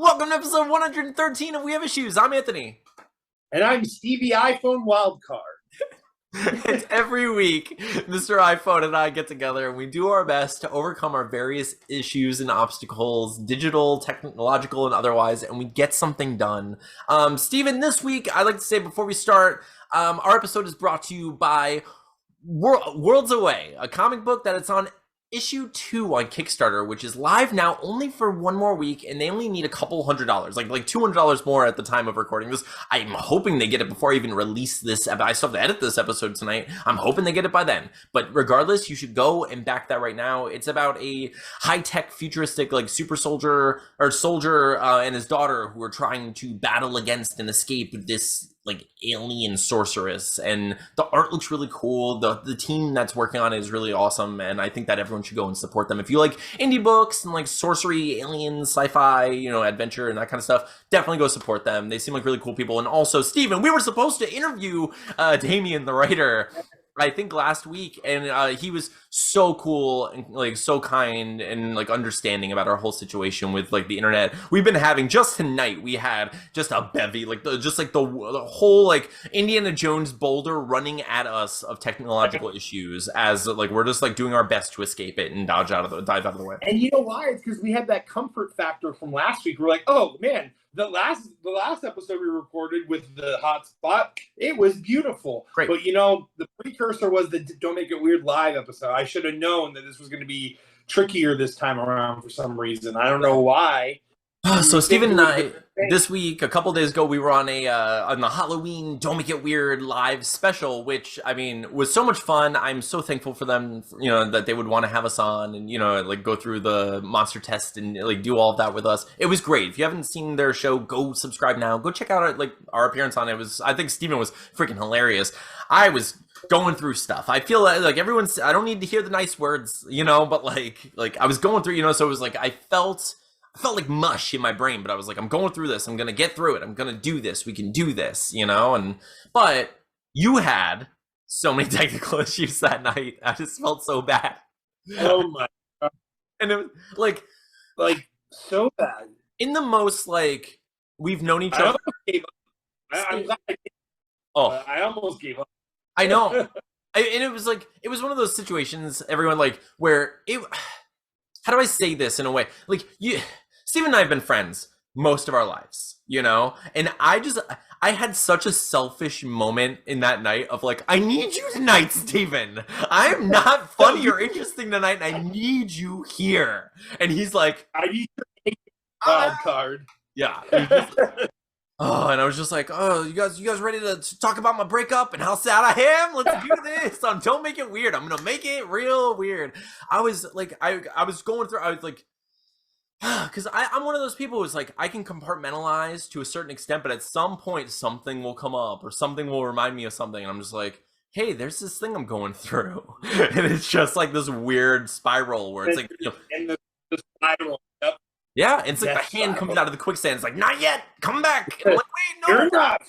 Welcome to episode 113 of We Have Issues. I'm Anthony. And I'm Stevie iPhone Wildcard. It's every week, Mr. iPhone and I get together and we do our best to overcome our various issues and obstacles, digital, technological, and otherwise, and we get something done. Steven, this week, I'd like to say before we start, our episode is brought to you by Worlds Away, a comic book that it's on issue 2 on Kickstarter, which is live now only for one more week, and they only need a couple $100, like $200 more at the time of recording this. I'm hoping they get it before I even release this. I still have to edit this episode tonight. I'm hoping they get it by then. But regardless, you should go and back that right now. It's about a high-tech, futuristic, like super soldier and his daughter who are trying to battle against and escape this like alien sorceress, and the art looks really cool. The team that's working on it is really awesome, and I think that everyone should go and support them. If you like indie books and like sorcery, aliens, sci-fi, adventure and that kind of stuff, definitely go support them. They seem like really cool people. And also, Steven, we were supposed to interview Damien, the writer, I think last week, and he was so cool and like so kind and like understanding about our whole situation with like the internet. We've been having just tonight, we had just a bevy, like the whole like Indiana Jones boulder running at us of technological issues as like we're just like doing our best to escape it and dive out of the way. And you know why? It's because we had that comfort factor from last week. We're like, oh man, the last episode we recorded with the hotspot, it was beautiful. Great. But the precursor was the Don't Make It Weird live episode. I should have known that this was going to be trickier this time around for some reason. I don't know why. So Steven and I, this week, a couple days ago, we were on the Halloween Don't Make It Weird live special, which, I mean, was so much fun. I'm so thankful for them, that they would want to have us on and, like go through the monster test and like do all of that with us. It was great. If you haven't seen their show, go subscribe now. Go check out our appearance on it. I think Steven was freaking hilarious. I was going through stuff. I feel like everyone's, I don't need to hear the nice words, but like I was going through, so it was like I felt like mush in my brain, but I was like, I'm going through this. I'm going to get through it. I'm going to do this. We can do this, but you had so many technical issues that night. I just felt so bad. Oh my God. And it was like so bad. In the most, like, we've known each other. I'm glad I gave up. Oh, I almost gave up. I know. And it was like, it was one of those situations, everyone, like, where how do I say this in a way? Like, Steve and I have been friends most of our lives, and I had such a selfish moment in that night of like, I need you tonight, Steven. I'm not funny or interesting tonight, and I need you here. And he's like, I need your wild card. Yeah. Oh, and I was just like, oh, you guys ready to talk about my breakup and how sad I am? Let's do this. Don't make it weird. I'm gonna make it real weird. I was like, I was going through, I was like, because I'm one of those people who's like, I can compartmentalize to a certain extent, but at some point something will come up or something will remind me of something, and I'm just like, hey, there's this thing I'm going through. And it's just like this weird spiral where it's like, and the spiral. Yep. Yeah, it's like the hand comes out of the quicksand. It's like, not yet, come back. And I'm like, wait, no. You're not.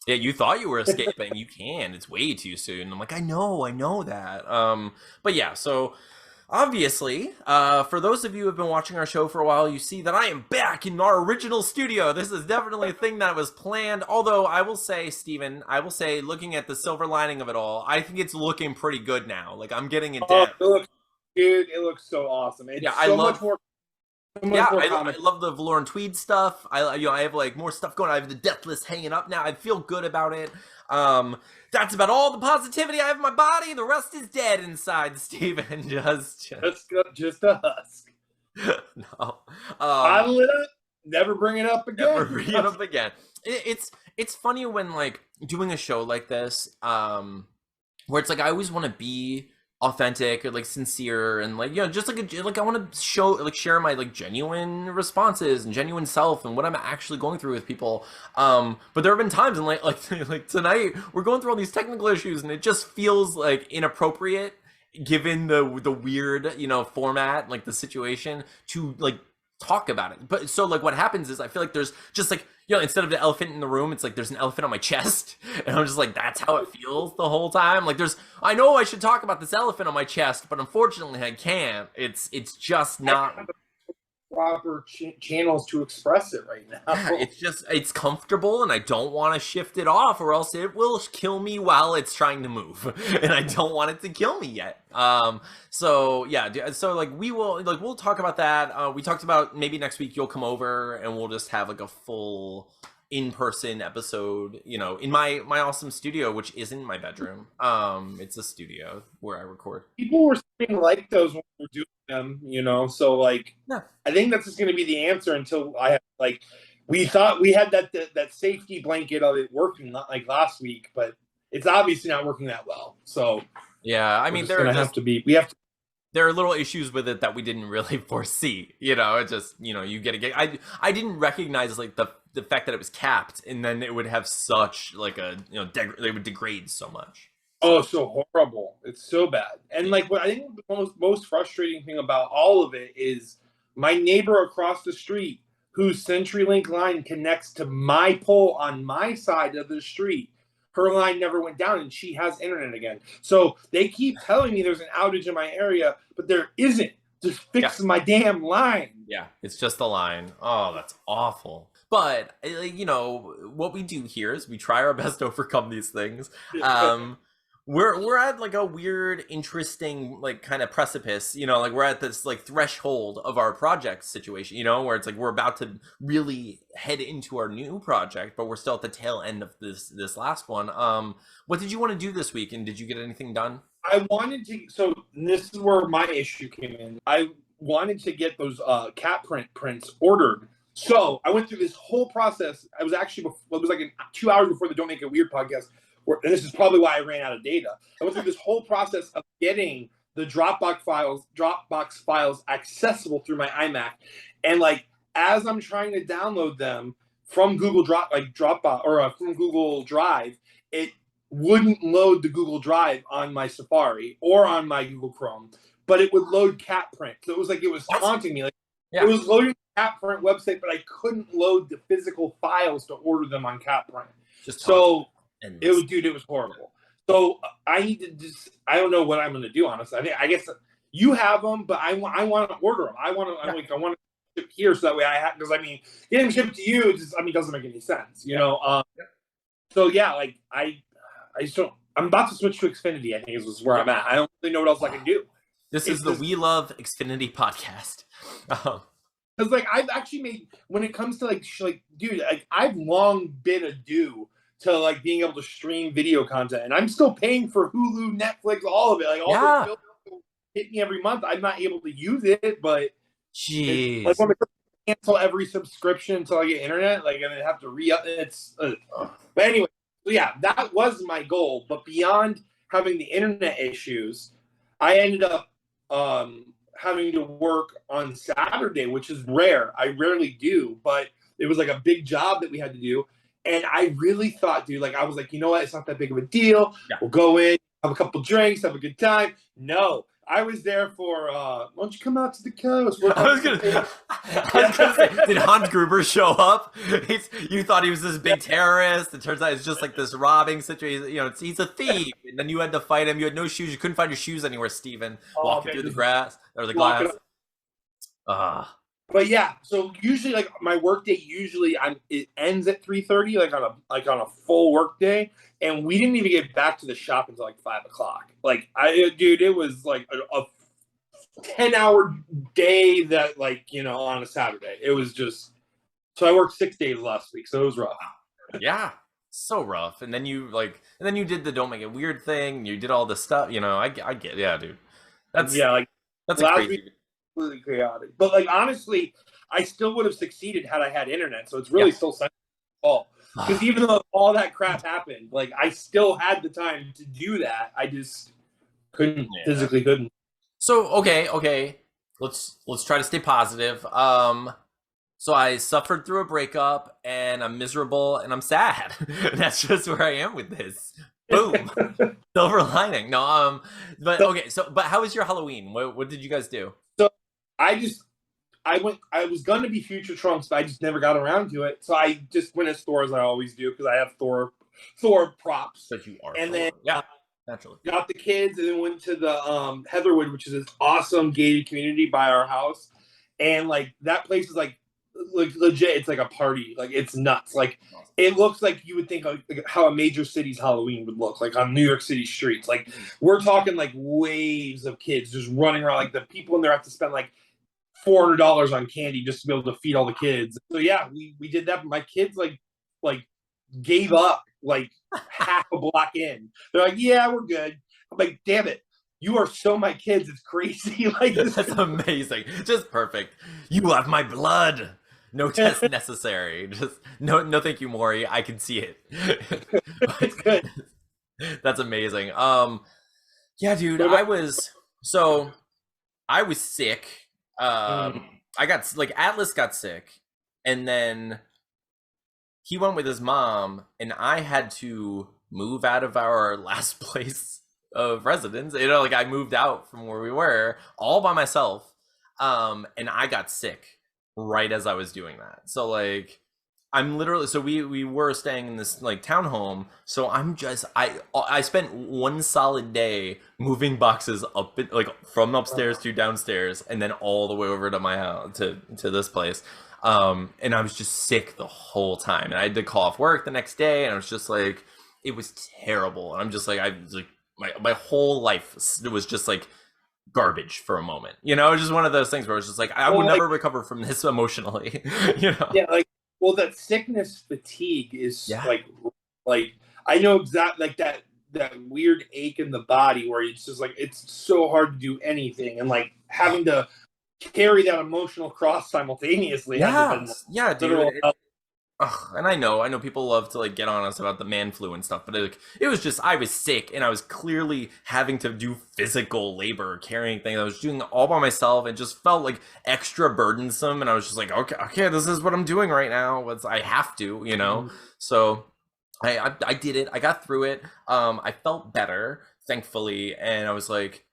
Yeah, you thought you were escaping. You can't. It's way too soon. I'm like, I know that. But yeah, so obviously, for those of you who have been watching our show for a while, you see that I am back in our original studio. This is definitely a thing that was planned. Although I will say, Steven, looking at the silver lining of it all, I think it's looking pretty good now. Like, I'm getting it down. It looks so awesome. It's I love I love the velour and tweed stuff. I have like more stuff going. I have the Deathless hanging up now. I feel good about it. That's about all the positivity I have in my body. The rest is dead inside, Steven. Just a husk. No. Bottle it up. Never bring it up again. Never bring it up again. It's funny when like doing a show like this, where it's like I always want to be authentic or like sincere and like just like I want to share my like genuine responses and genuine self and what I'm actually going through with people, but there have been times and like tonight we're going through all these technical issues and it just feels like inappropriate given the weird format, like the situation, to like talk about it. But so like what happens is I feel like there's just like instead of the elephant in the room, it's like there's an elephant on my chest, and I'm just like, that's how it feels the whole time. Like I know I should talk about this elephant on my chest, but unfortunately I can't. It's just not proper channels to express it right now. Yeah, it's comfortable, and I don't want to shift it off, or else it will kill me while it's trying to move, and I don't want it to kill me yet. So yeah, so like we'll talk about that. We talked about maybe next week you'll come over and we'll just have like a full in-person episode, in my awesome studio, which isn't my bedroom. It's a studio where I record. People were saying like those when we were doing them, so like Yeah. I think that's just going to be the answer until I have like we thought we had that safety blanket of it working, not like last week, but it's obviously not working that well. So yeah, I mean, we have to. There are little issues with it that we didn't really foresee. It just you get a I didn't recognize like the fact that it was capped, and then it would have such like a they would degrade so much. Oh, so horrible! It's so bad. And like what I think the most frustrating thing about all of it is my neighbor across the street, whose CenturyLink line connects to my pole on my side of the street. Her line never went down, and she has internet again. So they keep telling me there's an outage in my area, but there isn't. Just fix my damn line. Yeah, it's just the line. Oh, that's awful. But what we do here is we try our best to overcome these things. We're at like a weird, interesting, like kind of precipice, like we're at this like threshold of our project situation, where it's like we're about to really head into our new project, but we're still at the tail end of this last one. What did you want to do this week, and did you get anything done? I wanted to, so this is where my issue came in. I wanted to get those cat prints ordered. So I went through this whole process. I was actually, it was like 2 hours before the Don't Make It Weird podcast. And this is probably why I ran out of data. I went through this whole process of getting the Dropbox files accessible through my iMac, and like as I'm trying to download them from Google Dropbox or from Google Drive, it wouldn't load the Google Drive on my Safari or on my Google Chrome, but it would load CatPrint. So it was like it was taunting me. Like it was loading the CatPrint website, but I couldn't load the physical files to order them on CatPrint. It was horrible. So I need to I don't know what I'm going to do, honestly. I guess you have them, but I want to order them. I want to ship here so that way because getting shipped to you doesn't make any sense, So yeah, like I just don't. I'm about to switch to Xfinity. I think is where I'm at. I don't really know what else I can do. This is the We Love Xfinity podcast. Because like I've actually made when it comes to like dude, like I've long been a due to like being able to stream video content, and I'm still paying for Hulu, Netflix, all of it. Like all those bills hit me every month. I'm not able to use it, but jeez, like when I cancel every subscription until I get internet, like and I have to re-up. But anyway, so yeah, that was my goal. But beyond having the internet issues, I ended up having to work on Saturday, which is rare. I rarely do, but it was like a big job that we had to do. And I really thought, dude, like I was like, you know what? It's not that big of a deal. Yeah. We'll go in, have a couple drinks, have a good time. No, I was there for. Why don't you come out to the coast? I was gonna say, did Hans Gruber show up? You thought he was this big terrorist. It turns out it's just like this robbing situation. He's a thief. And then you had to fight him. You had no shoes. You couldn't find your shoes anywhere, Steven. Walking through the grass or the glass. But yeah, so usually like my work day it ends at 3:30, like on a full work day, and we didn't even get back to the shop until like 5 o'clock. Like it was like a 10-hour day that on a Saturday. It was just so I worked 6 days last week, so it was rough. Yeah, so rough. And then you did the Don't Make It Weird thing. You did all this stuff. I get, yeah, dude. That's crazy. Week, really chaotic, but like honestly I still would have succeeded had I had internet, so it's really still simple because even though all that crap happened, like I still had the time to do that. I just physically couldn't. So okay, let's try to stay positive. So I suffered through a breakup, and I'm miserable, and I'm sad. That's just where I am with this. Boom. Silver lining. No, but okay, but how was your Halloween? What did you guys do? So I was gonna be Future Trunks, but I just never got around to it. So I just went to stores, I always do, because I have Thor props. But you are. And Thor. then naturally got the kids, and then went to the Heatherwood, which is this awesome gated community by our house. and like that place is like legit. It's like a party. Like it's nuts. Like it looks like you would think like how a major city's Halloween would look like on New York City streets. Like we're talking like waves of kids just running around. Like the people in there have to spend like $400 on candy just to be able to feed all the kids. So yeah, we did that. But my kids like gave up like half a block in. They're like, yeah, we're good. I'm like, damn it. You are so my kids. It's crazy. Like this. That's amazing. Just perfect. You have my blood. No test necessary. Just no thank you, Maury. I can see it. It's good. That's amazing. Yeah, dude, I was sick. I got like Atlas got sick, and then he went with his mom, and I had to move out of our last place of residence. You know, like I moved out from where we were all by myself. And I got sick right as I was doing that. So like I'm literally so we were staying in this like townhome. So I spent one solid day moving boxes up like from upstairs to downstairs and then all the way over to my house to this place. And I was just sick the whole time. And I had to call off work the next day, and I was just like, it was terrible. And I'm just like, I was like, my whole life was just like garbage for a moment. You know, it was just one of those things where it's just like, I would never recover from this emotionally. You know? Yeah, like that sickness fatigue is like I know exactly like that weird ache in the body where it's just like it's so hard to do anything, and like having to carry that emotional cross simultaneously. Yeah, dude. And I know people love to like get on us about the man flu and stuff, but it was just I was sick and I was clearly having to do physical labor carrying things. I was doing it all by myself and just felt like extra burdensome. And I was just like, okay, this is what I'm doing right now. I have to, you know. So I did it. I got through it. I felt better, thankfully, and I was like,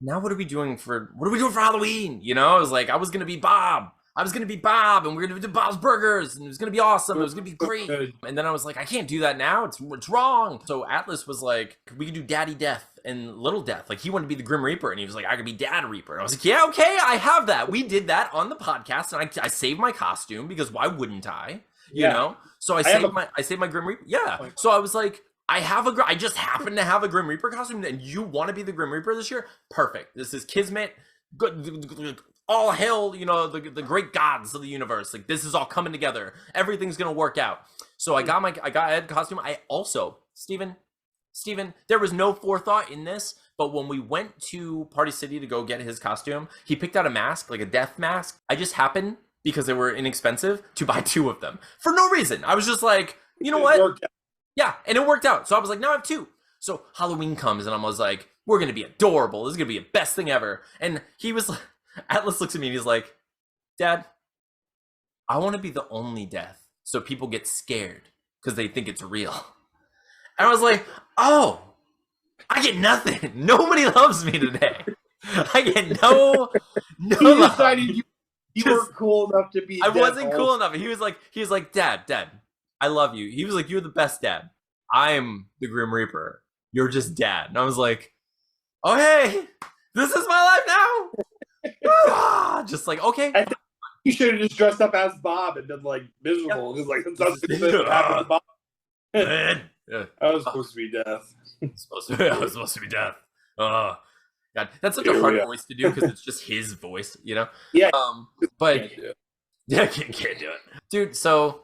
now what are we doing for Halloween? You know, I was like, I was gonna be Bob, and we're gonna do Bob's Burgers, and it was gonna be awesome. It was gonna be great. And then I was like, I can't do that now. It's wrong. So Atlas was like, we could do Daddy Death and Little Death. Like he wanted to be the Grim Reaper, and he was like, I could be Dad Reaper. And I was like, yeah, okay, I have that. We did that on the podcast, and I saved my costume because why wouldn't I? You know. So I saved my Grim Reaper. Yeah. So I was like, I just happen to have a Grim Reaper costume, and you want to be the Grim Reaper this year? Perfect. This is Kismet. Good. All hail, you know, the great gods of the universe. Like this is all coming together. Everything's gonna work out. So I got Ed costume. I also, Steven, there was no forethought in this, but when we went to Party City to go get his costume, he picked out a mask, like a death mask. I just happened, because they were inexpensive, to buy 2 of them for no reason. I was just like, you know what? Yeah, and it worked out. So I was like, now I have 2. So Halloween comes, and I was like, we're gonna be adorable. This is gonna be the best thing ever. And he was like, Atlas looks at me and he's like, Dad, I want to be the only death so people get scared because they think it's real. And I was like, oh, I get nothing. Nobody loves me today. I get no you decided you weren't cool enough to be I wasn't cool enough. He was like, Dad, I love you. He was like, you're the best dad. I'm the Grim Reaper. You're just Dad. And I was like, oh, hey, this is my life now. Just like, okay. I think you should have just dressed up as Bob and been like miserable. Because like that's what happened to Bob. I was supposed to be Death. I was supposed to be Death. Oh God, that's such a hard voice to do because it's just his voice, you know. Yeah. But can't do it, dude. So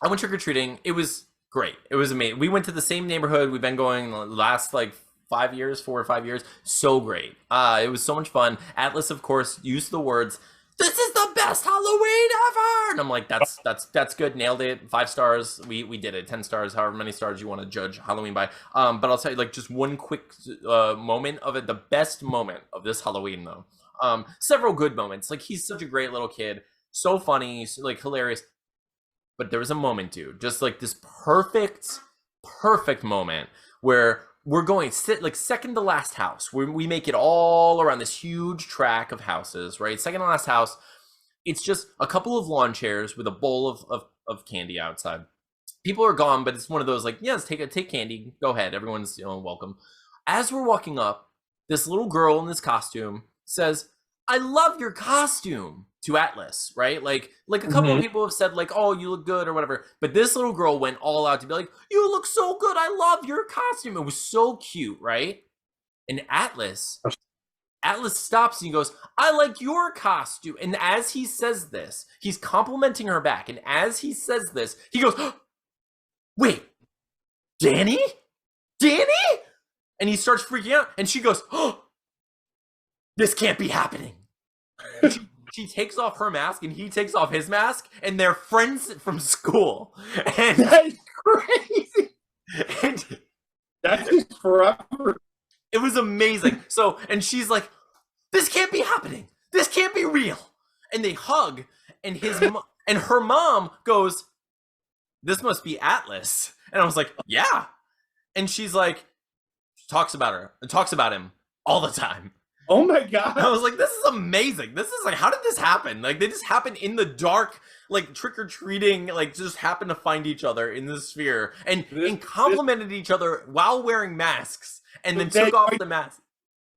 I went trick or treating. It was great. It was amazing. We went to the same neighborhood. We've been going the last like 4 or 5 years. So great. It was so much fun. Atlas, of course, used the words, "This is the best Halloween ever," and I'm like, that's good. Nailed it. 5 stars. We did it. 10 stars. However many stars you want to judge Halloween by. But I'll tell you, like, just one quick moment of it. The best moment of this Halloween, though. Several good moments. Like, he's such a great little kid. So funny. Like, hilarious. But there was a moment, dude. Just like this perfect moment where we're going like second to last house. We make it all around this huge track of houses, right? Second to last house. It's just a couple of lawn chairs with a bowl of candy outside. People are gone, but it's one of those like, yes, take candy. Go ahead. Everyone's welcome. As we're walking up, this little girl in this costume says, I love your costume to Atlas, right? Like a couple of people have said like, oh, you look good or whatever. But this little girl went all out to be like, you look so good. I love your costume. It was so cute, right? And Atlas stops and he goes, I like your costume. And as he says this, he's complimenting her back. And as he says this, he goes, wait, Danny? Danny? And he starts freaking out. And she goes, oh, this can't be happening. She takes off her mask and he takes off his mask. And they're friends from school. And That's crazy. And That's just forever. it was amazing. So, and she's like, this can't be happening. This can't be real. And they hug, and and her mom goes, this must be Atlas. And I was like, yeah. And she's like, talks about her and talks about him all the time. Oh my god. I was like, this is amazing. This is like, how did this happen? Like, they just happened in the dark, like trick-or-treating, like just happened to find each other in the sphere and complimented each other while wearing masks and then took off the mask.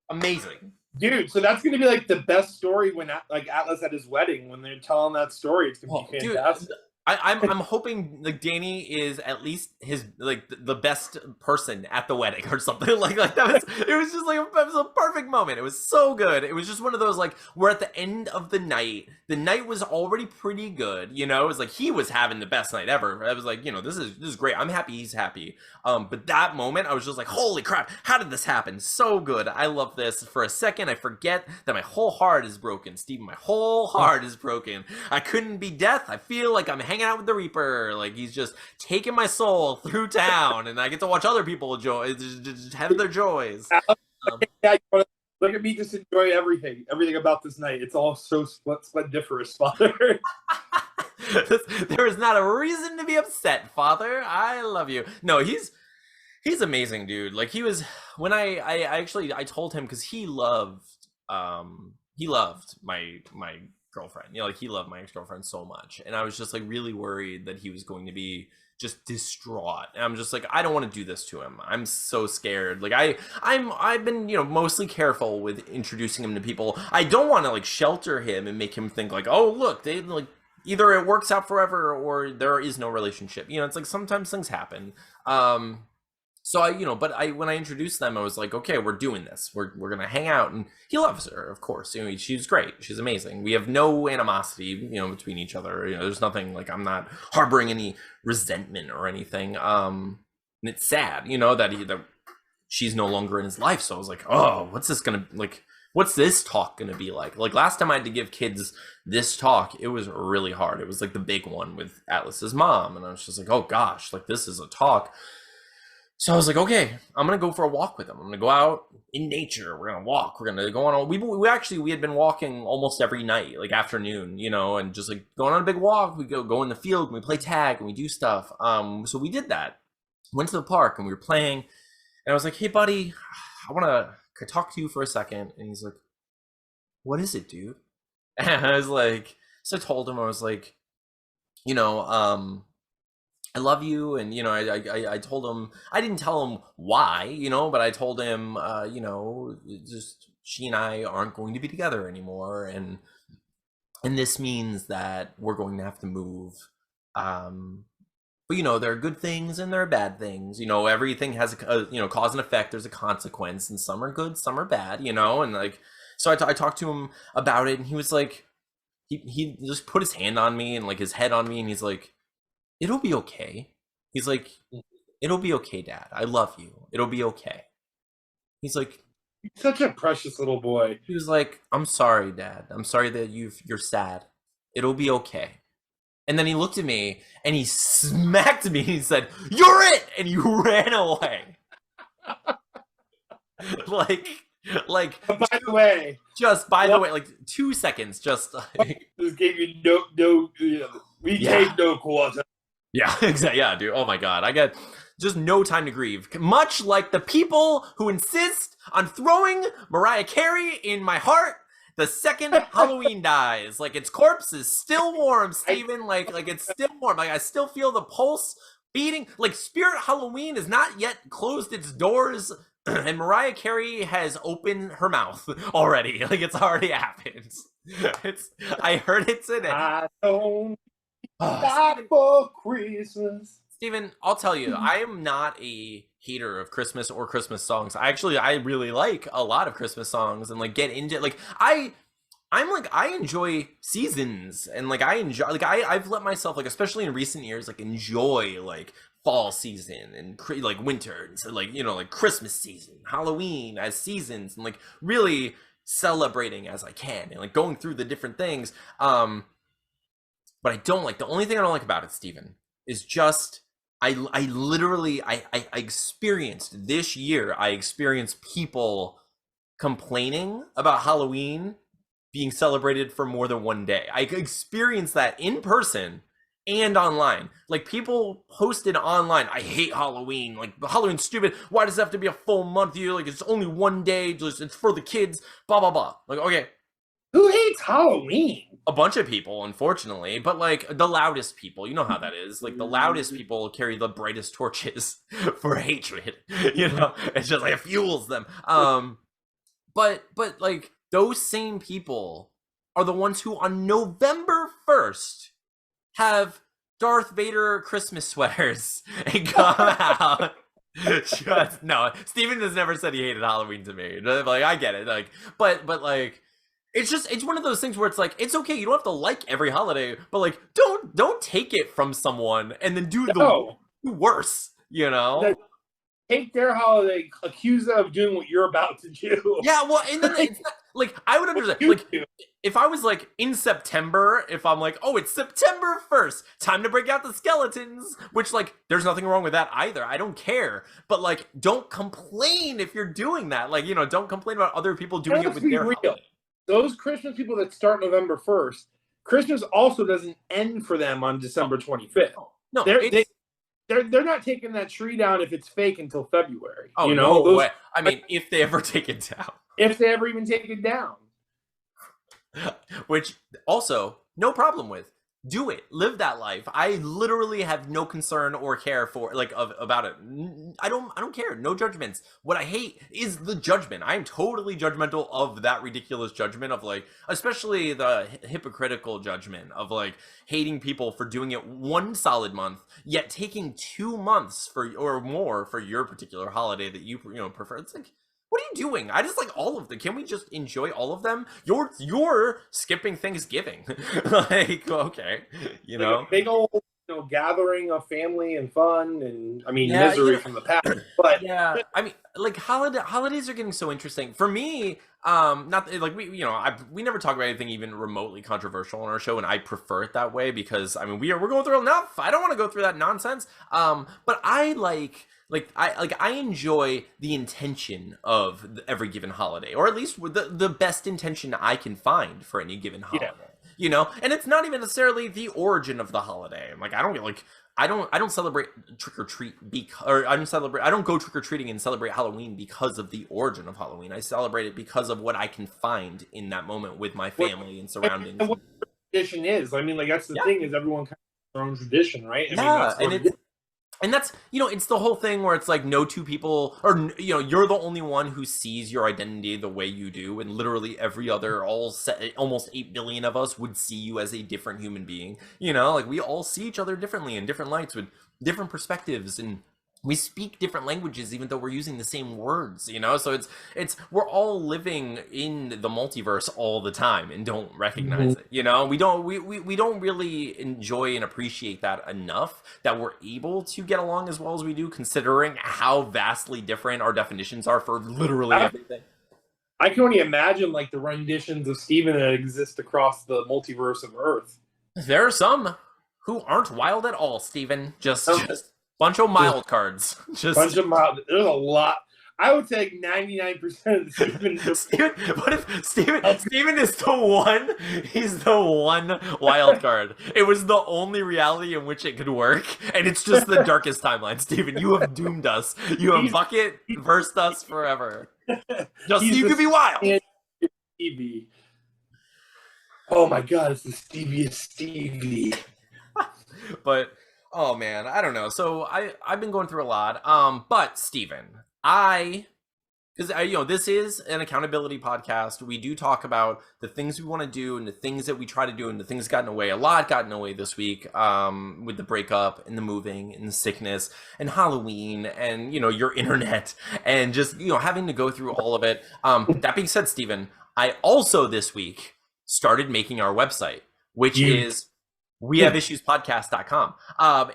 Amazing. Dude, so that's gonna be like the best story when like Atlas at his wedding, when they're telling that story. It's gonna be fantastic. Dude, I'm hoping like Danny is at least his like the best person at the wedding or something like that was it was just like it was a perfect moment. It was so good. It was just one of those like we're at the end of the night. The night was already pretty good, you know. It was like he was having the best night ever. I was like, you know, this is great. I'm happy he's happy. But that moment I was just like, holy crap, how did this happen? So good. I love this. For a second I forget that my whole heart is broken, Steven. My whole heart is broken. I couldn't be death. I feel like I'm hanging out with the Reaper. Like he's just taking my soul through town, and I get to watch other people just have their joys. Look at me, just enjoy everything about this night. It's all so splendiferous, Father. There is not a reason to be upset, Father. I love you. No, he's amazing, dude. Like he was when I told him because he loved my girlfriend, you know, like he loved my ex-girlfriend so much, and I was just like really worried that he was going to be just distraught, and I'm just like, I don't want to do this to him. I'm so scared. Like I've been, you know, mostly careful with introducing him to people. I don't want to like shelter him and make him think like, oh look, they like either it works out forever or there is no relationship, you know. It's like sometimes things happen. So when I introduced them, I was like, okay, we're doing this. We're gonna hang out, and he loves her, of course. You know, she's great. She's amazing. We have no animosity, you know, between each other. You know, there's nothing like I'm not harboring any resentment or anything. And it's sad, you know, that she's no longer in his life. So I was like, oh, what's this talk gonna be like? Like last time I had to give kids this talk, it was really hard. It was like the big one with Atlas's mom, and I was just like, oh gosh, like this is a talk. So I was like, okay, I'm gonna go for a walk with him. I'm gonna go out in nature. We're gonna walk. We're gonna go on. We had been walking almost every night, like afternoon, you know, and just like going on a big walk. We go in the field and we play tag and we do stuff. So we did that. Went to the park and we were playing. And I was like, hey, buddy, could I talk to you for a second? And he's like, what is it, dude? And I was like, so I told him, I was like, you know, I love you, and you know, I told him, I didn't tell him why, you know, but I told him, you know, just she and I aren't going to be together anymore, and this means that we're going to have to move. But you know, there are good things and there are bad things. You know, everything has a you know, cause and effect. There's a consequence, and some are good, some are bad. You know, and like, so I talked to him about it, and he was like, he just put his hand on me and like his head on me, and he's like, it'll be okay. He's like, it'll be okay, Dad. I love you. It'll be okay. He's like, you're such a precious little boy. He was like, I'm sorry, Dad. I'm sorry that you're sad. It'll be okay. And then he looked at me and he smacked me and he said, you're it! And he ran away. like by the way, like 2 seconds, just like, this gave you no we gave no quarter. Yeah, exactly. Yeah, dude. Oh my god, I got just no time to grieve. Much like the people who insist on throwing Mariah Carey in my heart the second Halloween dies. Like its corpse is still warm, Steven. Like it's still warm. Like I still feel the pulse beating. Like Spirit Halloween has not yet closed its doors and Mariah Carey has opened her mouth already. Like it's already happened. It's I heard it today. I don't stop Steven, for Christmas. Steven, I'll tell you, I am not a hater of Christmas or Christmas songs. I really like a lot of Christmas songs and like get into like I'm like I enjoy seasons and like I enjoy like I've let myself like especially in recent years like enjoy like fall season and like winter and so like like Christmas season, Halloween as seasons and like really celebrating as I can and like going through the different things. But I don't like the only thing I don't like about it, Steven, is just I literally I experienced this year I experienced people complaining about Halloween being celebrated for more than one day. I experienced that in person and online. Like people posted online, I hate Halloween. Like Halloween's stupid. Why does it have to be a full month? You like it's only one day. Just it's for the kids. Blah blah blah. Like okay, Who hates Halloween? a bunch of people, unfortunately, but like the loudest people, you know how that is. Like the loudest people carry the brightest torches for hatred. It's just like it fuels them. But like those same people are the ones who on November 1st have Darth Vader Christmas sweaters and come out. No, Steven has never said he hated Halloween to me. Like I get it. Like but like it's one of those things where it's like it's okay, you don't have to like every holiday, but like don't take it from someone and then do the worse, Take their holiday, accuse them of doing what you're about to do. Yeah, well, and then it's not, like I would understand. Like if I was like in September, if I'm like, oh, it's September 1st, time to break out the skeletons, which like there's nothing wrong with that either. I don't care. But like don't complain if you're doing that. Like, don't complain about other people doing it with their holiday. Those Christmas people that start November 1st, Christmas also doesn't end for them on December 25th. No, they're not taking that tree down if it's fake until February. Oh, no way. I mean, if they ever take it down. If they ever even take it down. Which also, no problem with. Do it. Live that life. I literally have no concern or care for about it. I don't care. No judgments. What I hate is the judgment. I'm totally judgmental of that ridiculous judgment of like, especially the hypocritical judgment of like hating people for doing it one solid month, yet taking 2 months or more for your particular holiday that you prefer. It's like, what are you doing? I just like all of them. Can we just enjoy all of them? You're skipping Thanksgiving. Like, okay, like a big old gathering of family and fun and misery from the past. But yeah, I mean, like holidays are getting so interesting for me. Not like we never talk about anything even remotely controversial on our show, and I prefer it that way because we're going through enough. I don't want to go through that nonsense. But I I enjoy the intention of every given holiday, or at least the best intention I can find for any given holiday. Yeah. And it's not even necessarily the origin of the holiday. Like I don't celebrate trick or treat I don't go trick or treating and celebrate Halloween because of the origin of Halloween. I celebrate it because of what I can find in that moment with my family and surroundings. And what tradition is, that's the thing is everyone kind of has their own tradition, right? And that's it's the whole thing where it's like no two people, or you're the only one who sees your identity the way you do, and literally every other almost 8 billion of us would see you as a different human being. Like we all see each other differently in different lights with different perspectives, and we speak different languages even though we're using the same words. So it's we're all living in the multiverse all the time and don't recognize it. We don't really enjoy and appreciate that enough, that we're able to get along as well as we do, considering how vastly different our definitions are for literally everything. I can only imagine like the renditions of Steven that exist across the multiverse of Earth. There are some who aren't wild at all, Steven. Just bunch of mild cards. Bunch of mild. There's a lot. I would take 99% of the Steven. What if Steven is the one? He's the one wild card. It was the only reality in which it could work, and it's just the darkest timeline. Steven, you have doomed us. You have bucket versed us forever. Just so you could be wild. Stevie. Oh my God, it's the Steviest Stevie. But oh man, I don't know. So I've been going through a lot. But Steven, I Because this is an accountability podcast. We do talk about the things we want to do and the things that we try to do, and the things got in the way. A lot got in the way this week, with the breakup and the moving and the sickness and Halloween and your internet and just having to go through all of it. That being said, Stephen, I also this week started making our website, which You is wehaveissuespodcast.com.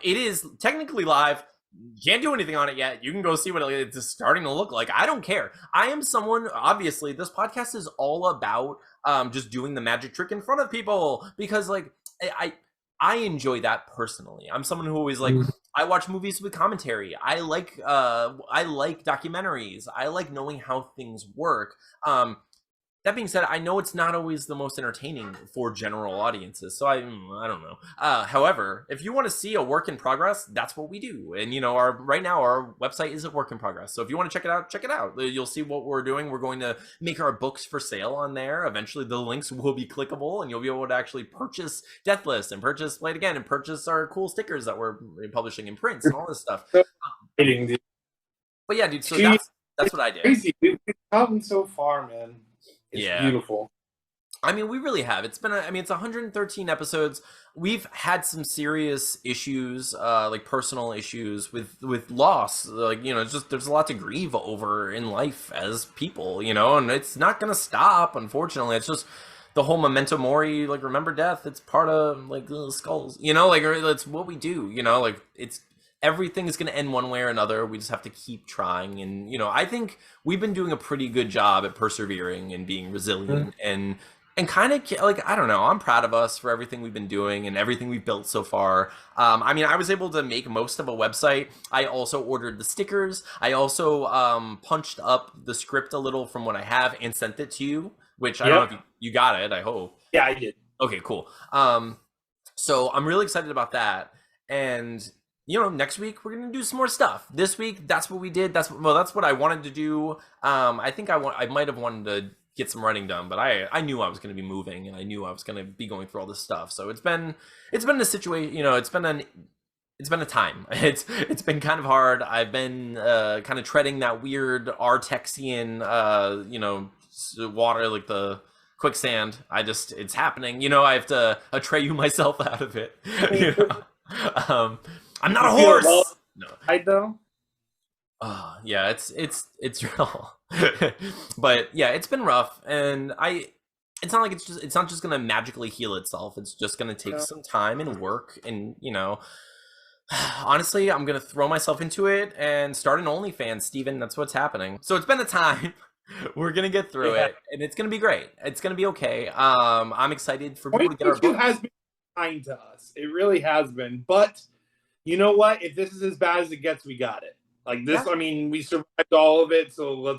It is technically live. Can't do anything on it yet. You can go see what it's starting to look like. I don't care. I am someone, obviously, this podcast is all about just doing the magic trick in front of people, because like I enjoy that personally. I'm someone who always like, I watch movies with commentary. I like documentaries. I like knowing how things work. That being said, I know it's not always the most entertaining for general audiences, so I don't know. However, if you want to see a work in progress, that's what we do. And right now our website is a work in progress. So if you want to check it out, check it out. You'll see what we're doing. We're going to make our books for sale on there. Eventually, the links will be clickable, and you'll be able to actually purchase Deathless and purchase Play It Again and purchase our cool stickers that we're publishing in prints and all this stuff. But yeah, dude. So that's what I did. Crazy. We've come so far, man. It's beautiful. I mean, we really have. It's 113 episodes. We've had some serious issues, like personal issues with loss. Like, it's just, there's a lot to grieve over in life as people, and it's not going to stop, unfortunately. It's just the whole memento mori, like, remember death. It's part of, like, skulls, like, it's what we do, like, it's, everything is going to end one way or another. We just have to keep trying. And, I think we've been doing a pretty good job at persevering and being resilient and kind of like, I don't know, I'm proud of us for everything we've been doing and everything we've built so far. I was able to make most of a website. I also ordered the stickers. I also punched up the script a little from what I have and sent it to you, which I don't know if you got it, I hope. Yeah, I did. Okay, cool. So I'm really excited about that. And next week we're gonna do some more stuff. This week, that's what we did. That's what I wanted to do. I think I might have wanted to get some writing done, but I knew I was gonna be moving, and I knew I was gonna be going through all this stuff. So it's been a situation. It's been a time. It's been kind of hard. I've been kind of treading that weird Artexian, water, like the quicksand. It's happening. I have to Atreyu myself out of it. I'm not a horse. No. I know. Yeah, it's real. But yeah, it's been rough, and it's not like it's not just gonna magically heal itself. It's just gonna take some time and work, and honestly, I'm gonna throw myself into it and start an OnlyFans, Steven. That's what's happening. So it's been a time. We're gonna get through it, and it's gonna be great. It's gonna be okay. I'm excited for people to get our book. Has been kind to us. It really has been, but you know what? If this is as bad as it gets, we got it. Like this, we survived all of it. So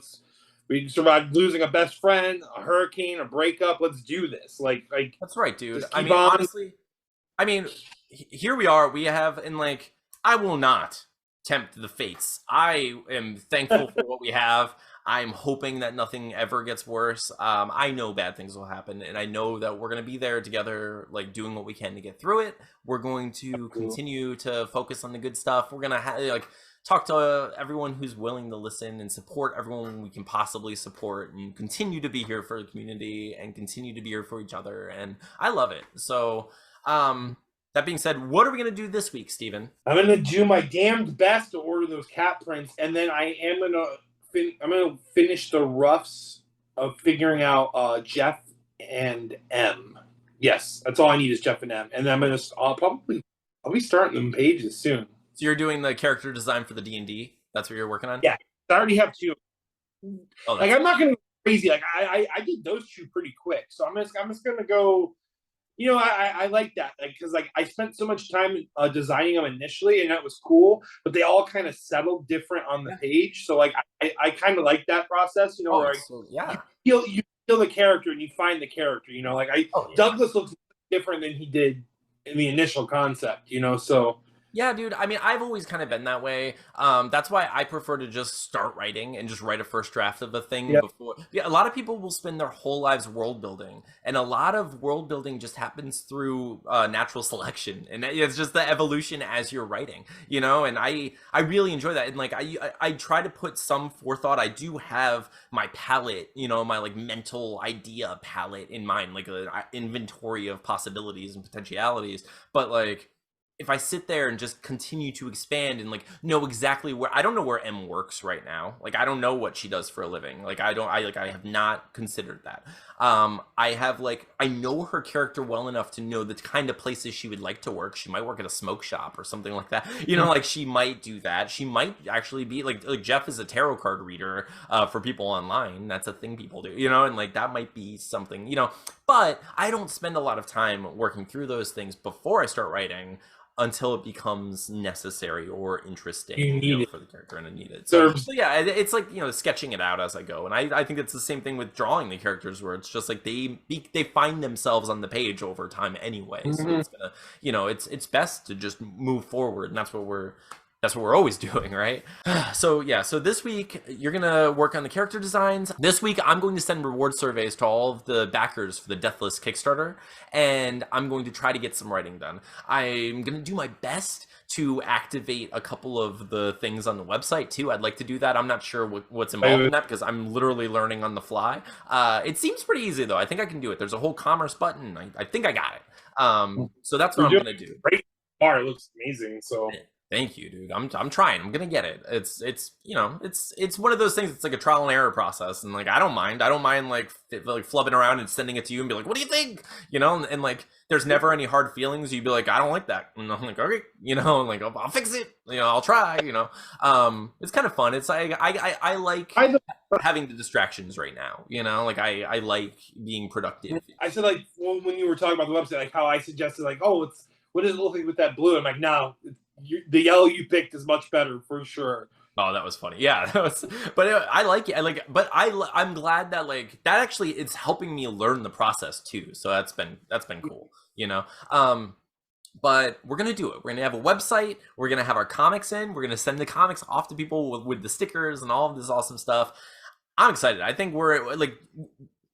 we survived losing a best friend, a hurricane, a breakup. Let's do this. Like that's right, dude. Honestly, here we are. We have, and like, I will not tempt the fates. I am thankful for what we have. I'm hoping that nothing ever gets worse. I know bad things will happen, and I know that we're going to be there together, like doing what we can to get through it. We're going to continue to focus on the good stuff. We're going to talk to everyone who's willing to listen and support everyone we can possibly support, and continue to be here for the community and continue to be here for each other. And I love it. So, that being said, what are we going to do this week, Steven? I'm going to do my damned best to order those cat prints, and then I'm going to finish the roughs of figuring out Jeff and M. Yes, that's all I need is Jeff and M. And then I'll be starting them pages soon. So you're doing the character design for the D&D? That's what you're working on? Yeah, I already have two. I'm not going to go crazy. Like I did those two pretty quick. So I'm just going to go. I like that, because I spent so much time designing them initially, and that was cool. But they all kind of settled different on the page, so I kind of like that process. You feel the character and you find the character. Douglas looks different than he did in the initial concept. So Yeah, dude. I mean, I've always kind of been that way. That's why I prefer to just start writing and just write a first draft of a thing Yep. before. Yeah, a lot of people will spend their whole lives world building, and a lot of world building just happens through natural selection, and it's just the evolution as you're writing, you know. And I really enjoy that, and like I try to put some forethought. I do have my palette, you know, my like mental idea palette in mind, like an inventory of possibilities and potentialities, but like if I sit there and just continue to expand and like know exactly where I don't know where M works right now. Like I don't know what she does for a living. Like I have not considered that. I have like I know her character well enough to know the kind of places she would like to work. She might work at a smoke shop or something like that. You know, like she might do that. She might actually be like Jeff is a tarot card reader for people online. That's a thing people do, you know, and like that might be something, you know, but I don't spend a lot of time working through those things before I start writing until it becomes necessary or interesting, You you know, need it. for the character and I need it. There's So yeah, it's like, you know, sketching it out as I go. And I think it's the same thing with drawing the characters where it's just like they find themselves on the page over time anyway. So Mhm. it's gonna, you know, it's best to just move forward, and that's what we're always doing, right? So yeah, so this week you're gonna work on the character designs. This week I'm going to send reward surveys to all of the backers for the Deathless Kickstarter, and I'm going to try to get some writing done. I'm gonna do my best to activate a couple of the things on the website too. I'd like to do that. I'm not sure what's involved in that because I'm literally learning on the fly. It seems pretty easy though. I think I can do it. There's a whole commerce button. I think I got it. So that's what You're I'm doing gonna do. great. Bar, it looks amazing. So Thank you, dude. I'm trying. I'm gonna get it. It's you know it's one of those things. It's like a trial and error process, and like I don't mind. I don't mind like flubbing around and sending it to you and be like, what do you think? You know, and like there's never any hard feelings. You'd be like, I don't like that, and I'm like, okay, you know, and like I'll fix it. You know, I'll try. You know, it's kind of fun. It's like I like I having the distractions right now. You know, like I like being productive. I said like when you were talking about the website, like how I suggested like, oh, it's what does it look like with that blue? I'm like, no, the yellow you picked is much better for sure. Oh, that was funny. Yeah, that was. But I like it. I like. But I'm glad that like that actually it's helping me learn the process too. So that's been cool. You know. But we're gonna do it. We're gonna have a website. We're gonna have our comics in. We're gonna send the comics off to people with the stickers and all of this awesome stuff. I'm excited. I think we're like,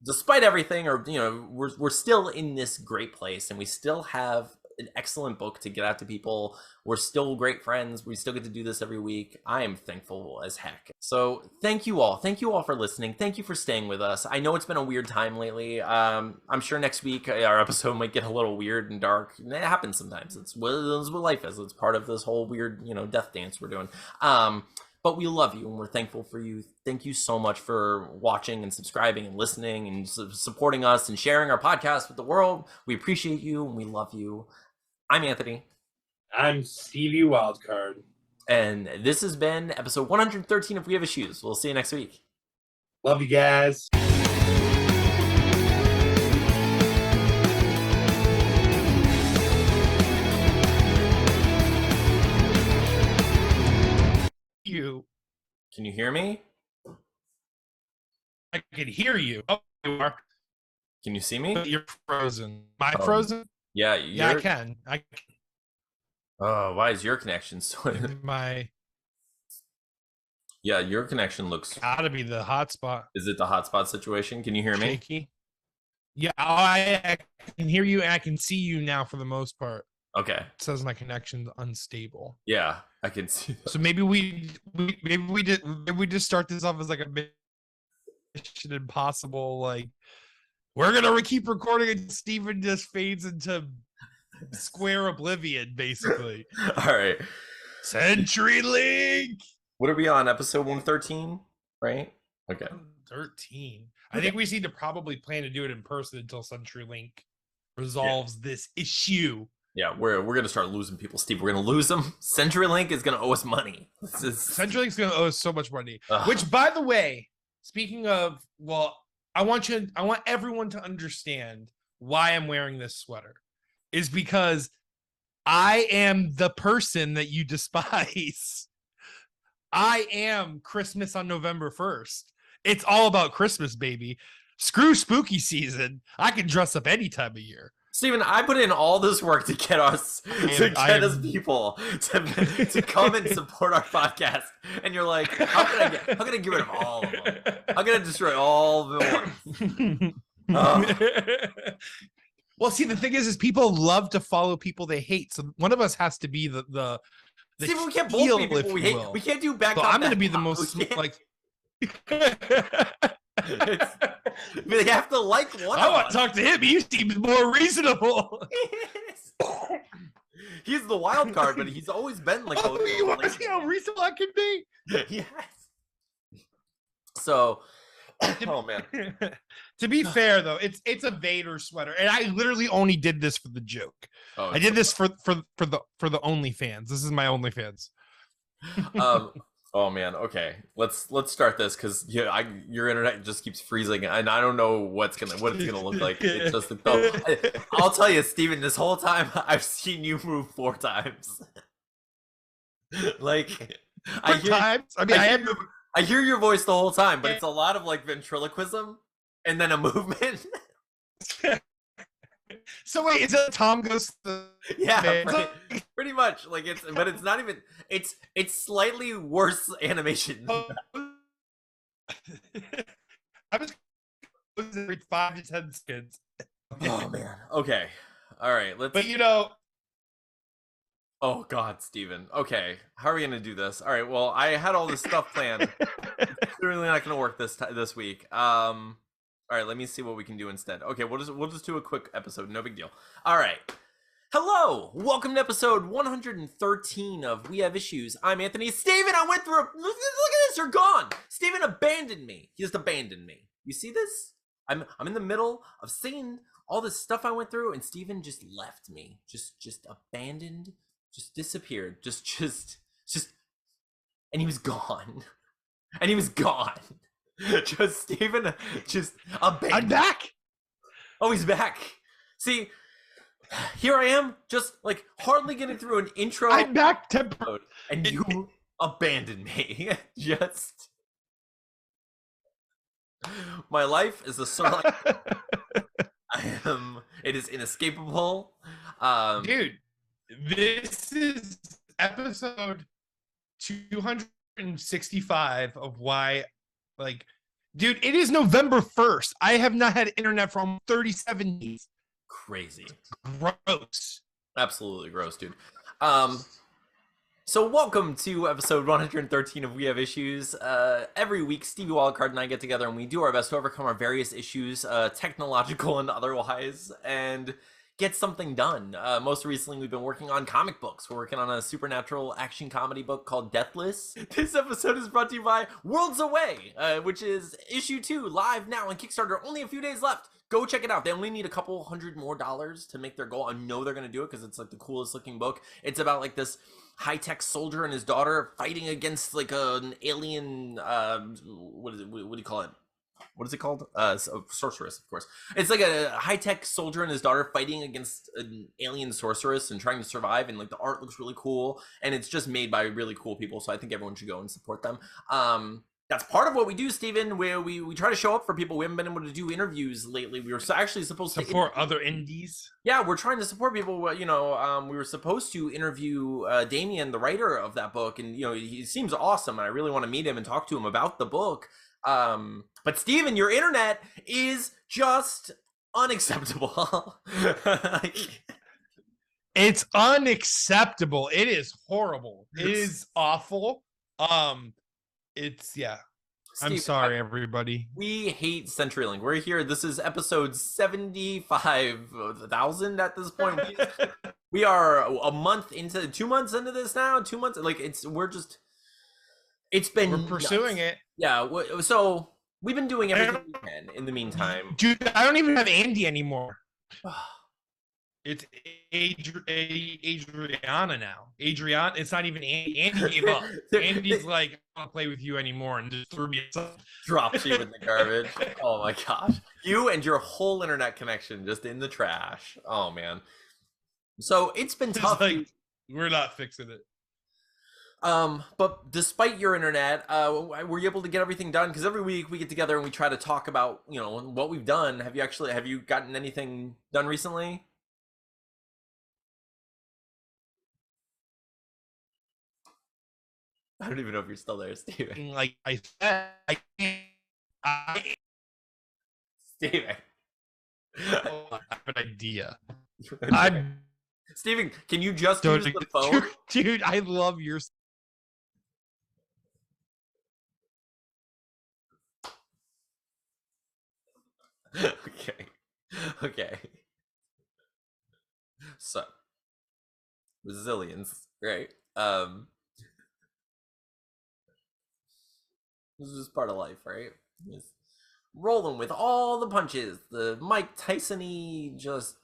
despite everything, or you know, we're still in this great place, and we still have an excellent book to get out to people. We're still great friends. We still get to do this every week. I am thankful as heck. So thank you all. Thank you all for listening. Thank you for staying with us. I know it's been a weird time lately. I'm sure next week our episode might get a little weird and dark. It happens sometimes. It's what life is. It's part of this whole weird, you know, death dance we're doing. But we love you and we're thankful for you. Thank you so much for watching and subscribing and listening and supporting us and sharing our podcast with the world. We appreciate you and we love you. I'm Anthony. I'm Stevie Wildcard. And this has been episode 113 of We Have Issues. We'll see you next week. Love you guys. You. Can you hear me? I can hear you. Oh, you are. Can you see me? You're frozen. Am I frozen? Yeah, Yeah, I can. Oh, why is your connection so? My. Yeah, your connection looks. Gotta be the hotspot. Is it the hotspot situation? Can you hear me? Shaky. Yeah, I can hear you and I can see you now for the most part. Okay. It says my connection's unstable. Yeah, I can see that. So maybe we just start this off as like a Mission Impossible, like we're gonna keep recording and Steven just fades into square oblivion, basically. All right. CenturyLink. What are we on? Episode 113, right? Okay. 13. I think we need to probably plan to do it in person until CenturyLink resolves this issue. Yeah, we're gonna start losing people, Steve. We're gonna lose them. CenturyLink is gonna owe us money. CenturyLink's gonna owe us so much money. Ugh. Which, by the way, speaking of, well, I want everyone to understand why I'm wearing this sweater. Is because I am the person that you despise. I am Christmas on November 1st. It's all about Christmas, baby. Screw spooky season. I can dress up any time of year. Steven, I put in all this work to get us people to come and support our podcast, and you're like, how can I get rid of all of them? I'm gonna destroy all of them once. Well, see, the thing is people love to follow people they hate. So one of us has to be the Steven, we can't both be people we hate. We can't do back. So I'm gonna be the most like. They have to like one. I want to talk to him. He seems more reasonable. He's the wild card, but he's always been like. Oh, you want to see how reasonable I can be? Yes. So, oh man. To be fair though, it's a Vader sweater, and I literally only did this for the joke. Oh, I did this for the OnlyFans. This is my OnlyFans. Oh man, okay. Let's start this because your internet just keeps freezing, and I don't know what it's gonna look like. It's just I'll tell you, Steven, this whole time I've seen you move 4 times. Like I hear your voice the whole time, but it's a lot of like ventriloquism and then a movement. So wait, is it Tom Goes to yeah, pretty much. Like it's not even. It's slightly worse animation. I was 5 to 10 seconds. Oh man. Okay. All right. Let's. But you know. Oh God, Steven. Okay, how are we gonna do this? All right. Well, I had all this stuff planned. It's clearly not gonna work this week. All right, let me see what we can do instead. Okay, we'll just do a quick episode. No big deal. All right. Hello, welcome to episode 113 of We Have Issues. I'm Anthony. Steven, I went through. Look at this. You're gone. Steven abandoned me. He just abandoned me. You see this? I'm in the middle of saying all this stuff I went through, and Steven just left me. Just abandoned. Just disappeared. Just. And he was gone. And he was gone. Just Steven, just abandoned. I'm back. Oh, he's back. See, here I am, just like hardly getting through an intro. I'm back, and you abandoned me. Just my life is a sort of it is inescapable. Dude, this is episode 265 of why. Like, dude, it is November 1st. I have not had internet for almost 37 days. Crazy. Gross. Absolutely gross, dude. So welcome to episode 113 of We Have Issues. Every week, Stevie Wildcard and I get together and we do our best to overcome our various issues, technological and otherwise, and get something done. Most recently, we've been working on comic books. We're working on a supernatural action comedy book called Deathless. This episode is brought to you by Worlds Away, which is issue 2, live now on Kickstarter. Only a few days left. Go check it out. They only need a couple $100 more to make their goal. I know they're going to do it because it's like the coolest looking book. It's about like this high-tech soldier and his daughter fighting against like an alien, what do you call it? What is it called? Sorceress, of course. It's like a high-tech soldier and his daughter fighting against an alien sorceress and trying to survive, and like the art looks really cool, and it's just made by really cool people, so I think everyone should go and support them. That's part of what we do, Steven, where we try to show up for people. We haven't been able to do interviews lately. We were actually supposed to support other indies. Yeah, we're trying to support people. You know, we were supposed to interview Damien, the writer of that book, and you know, he seems awesome, and I really want to meet him and talk to him about the book. But Steven, your internet is just unacceptable. It's unacceptable. It is horrible. It is awful. It's yeah. Steve, I'm sorry, everybody. We hate CenturyLink. We're here. This is episode 75,000 at this point. We are a month into 2 months into this now. 2 months, like we're pursuing it. Yeah. So we've been doing everything we can in the meantime. Dude, I don't even have Andy anymore. It's Adriana now. Adriana, it's not even Andy. Andy gave up. Andy's like, I don't want to play with you anymore, and just threw me aside. Dropped you in the garbage. Oh my gosh. You and your whole internet connection just in the trash. Oh man. So it's been tough. Like, we're not fixing it. But despite your internet, were you able to get everything done? Because every week we get together and we try to talk about, you know, what we've done. Have you gotten anything done recently? I don't even know if you're still there, Steven. Like I said, I can't. Steven. I have an idea. Okay. Steven, can you just use the phone? Dude, I love your. Okay. Okay. So, resilience, right? This is part of life, right? Just rolling with all the punches. The Mike Tyson-y just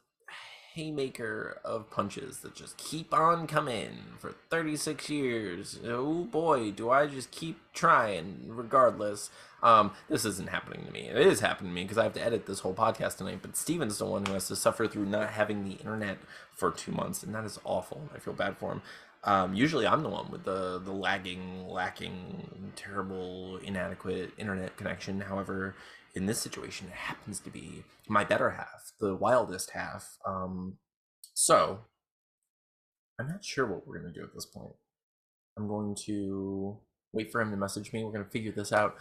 haymaker of punches that just keep on coming for 36 years. Oh boy, do I just keep trying regardless. This isn't happening to me. It is happening to me because I have to edit this whole podcast tonight, but Steven's the one who has to suffer through not having the internet for 2 months, and that is awful. I feel bad for him. Usually I'm the one with the lagging, lacking, terrible, inadequate internet connection. However, in this situation, it happens to be my better half, the wildest half. So I'm not sure what we're going to do at this point. I'm going to wait for him to message me. We're going to figure this out.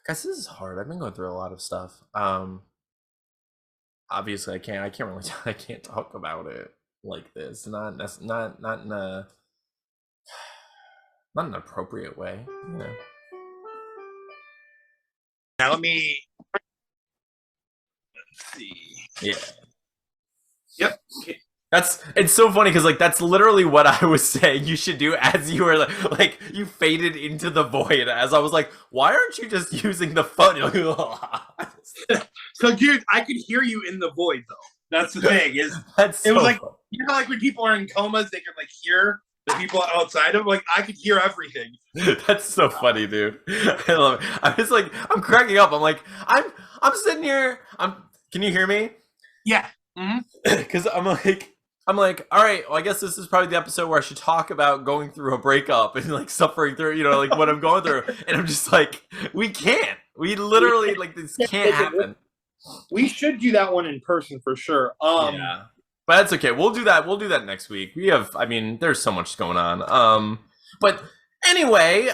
Guys, this is hard. I've been going through a lot of stuff. Obviously I can't really I can't talk about it like this. Not in an appropriate way, you know. Now let me see. Yeah. Yep. It's so funny because like that's literally what I was saying you should do as you were like you faded into the void as I was like, why aren't you just using the phone? You're like, So dude, I could hear you in the void though. That's the thing is that's it was so like funny. you know like when people are in comas they can like hear the people outside of like I could hear everything. That's so funny, dude. I love it. I was like, I'm cracking up. I'm like, I'm sitting here. Can you hear me? Yeah. Because I'm like, all right, well, I guess this is probably the episode where I should talk about going through a breakup and like suffering through, you know, like what I'm going through. And I'm just like, we can't. We literally like this can't happen. We should do that one in person for sure. Yeah. But that's okay. We'll do that. We'll do that next week. We have, I mean, there's so much going on. But anyway,